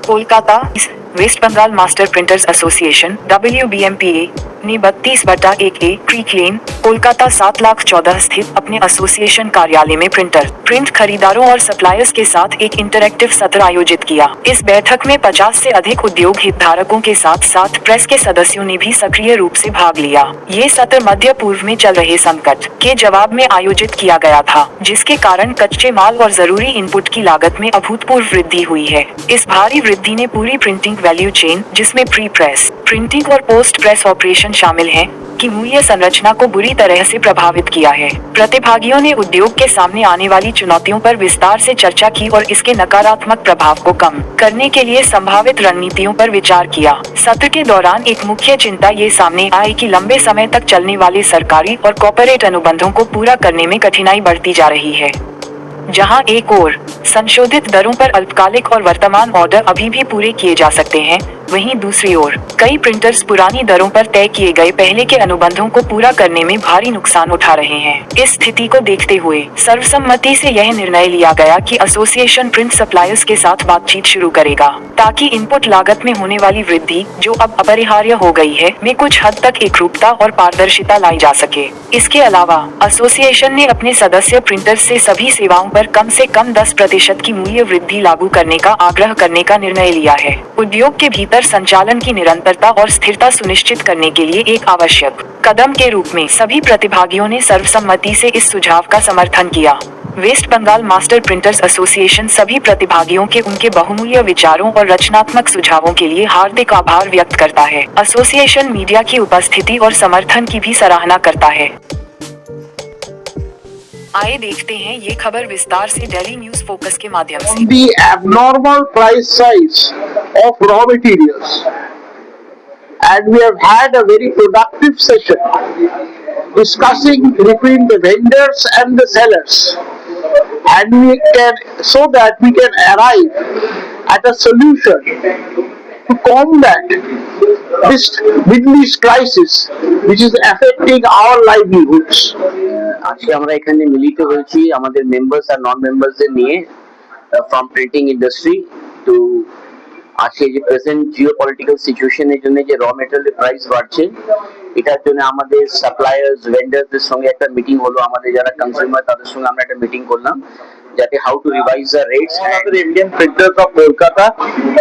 Kolkata West Bengal master printers association WBMPA ने 32/1A creek लेन कोलकाता 7,14,000 स्थित अपने एसोसिएशन कार्यालय में प्रिंट खरीदारों और सप्लायर्स के साथ एक इंटरैक्टिव सत्र आयोजित किया। इस बैठक में 50 से अधिक उद्योग हितधारकों के साथ प्रेस के सदस्यों ने भी सक्रिय रूप से भाग लिया। ये सत्र मध्य पूर्व में चल रहे संकट के जवाब में आयोजित किया गया था, जिसके कारण कच्चे माल और जरूरी इनपुट की लागत में अभूतपूर्व वृद्धि हुई है। इस भारी वृद्धि ने पूरी प्रिंटिंग वैल्यू चेन, जिसमें प्री प्रेस, प्रिंटिंग और पोस्ट प्रेस ऑपरेशन शामिल हैं, की मूल्य संरचना को बुरी तरह से प्रभावित किया है। प्रतिभागियों ने उद्योग के सामने आने वाली चुनौतियों पर विस्तार से चर्चा की और इसके नकारात्मक प्रभाव को कम करने के लिए संभावित रणनीतियों पर विचार किया। सत्र के दौरान एक मुख्य चिंता ये सामने आई कि लंबे समय तक चलने वाले सरकारी और कॉर्पोरेट अनुबंधों को पूरा करने में कठिनाई बढ़ती जा रही है। जहां एक ओर संशोधित दरों पर अल्पकालिक और वर्तमान ऑर्डर अभी भी पूरे किए जा सकते हैं, वहीं दूसरी ओर कई प्रिंटर्स पुरानी दरों पर तय किए गए पहले के अनुबंधों को पूरा करने में भारी नुकसान उठा रहे हैं। इस स्थिति को देखते हुए सर्वसम्मति से यह निर्णय लिया गया कि एसोसिएशन प्रिंट सप्लायर्स के साथ बातचीत शुरू करेगा, ताकि इनपुट लागत में होने वाली वृद्धि, जो अब अपरिहार्य हो गई है, में कुछ हद तक एकरूपता और पारदर्शिता लाई जा सके। इसके अलावा एसोसिएशन ने अपने सदस्य प्रिंटर्स से सभी सेवाओं पर कम से कम 10% की मूल्य वृद्धि लागू करने का आग्रह करने का निर्णय लिया है। उद्योग के भीतर संचालन की निरंतरता और स्थिरता सुनिश्चित करने के लिए एक आवश्यक कदम के रूप में सभी प्रतिभागियों ने सर्वसम्मति से इस सुझाव का समर्थन किया। West Bengal master printers association सभी प्रतिभागियों के उनके बहुमूल्य विचारों और रचनात्मक सुझावों के लिए हार्दिक आभार व्यक्त करता है। एसोसिएशन मीडिया की उपस्थिति और समर्थन की भी सराहना करता है। आइए देखते हैं ये खबर विस्तार से डेली न्यूज फोकस के माध्यम से। The abnormal price rise of raw materials, and we have had a very productive session discussing between the vendors and the sellers, and we can, so that we can arrive at a solution to combat this crisis which is affecting our livelihoods. আজকে আমরা এখানে মিলিত হয়েছি আমাদের members আর নন মেম্বারসদের নিয়ে from printing industry two আজকে যে present geopolitical সিচুয়েশনের জন্য যে র মেটেরিয়ালের প্রাইস বাড়ছে, এটার জন্য আমাদের সাপ্লায়ার্স ভেন্ডারদের সঙ্গে একটা মিটিং হলো। আমাদের যারা কনজিউমার তাদের সঙ্গে আমরা একটা মিটিং করলাম যাতে how to revise the rates. Other Indian printers of Kolkata,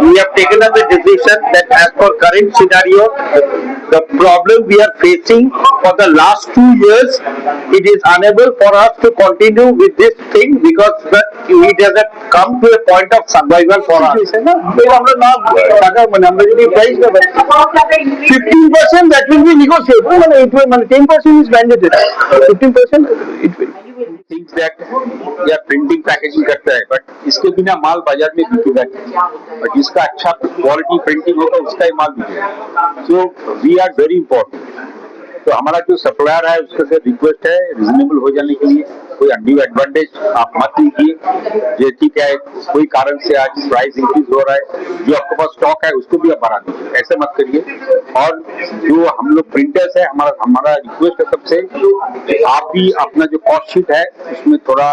we have taken up a decision that as per current scenario, the problem we are facing for the last 2 years, it is unable for us to continue with this thing because it has come to a point of survival for us. আমরা যদি price 15% that will be negotiable, 10% is mandatory, 15% it will things that या printing packaging करता है, but इसके बिना माल बाजार में बिकेगा नहीं। बट जिसका अच्छा क्वालिटी प्रिंटिंग होगा उसका ही माल बिकेगा। So we are very important. तो हमारा जो सप्लायर है उसके से रिक्वेस्ट है रिजनेबल हो जाने के लिए, कोई अनड्यू एडवांटेज आप मत लीजिए। ये ठीक है, कोई कारण से आज प्राइस इंक्रीज हो रहा है, जो आपके पास स्टॉक है उसको भी आप बढ़ा दीजिए, ऐसे मत करिए। और जो हम लोग प्रिंटर्स है, हमारा रिक्वेस्ट है सबसे, आप भी अपना जो कॉस्ट शीट है उसमें थोड़ा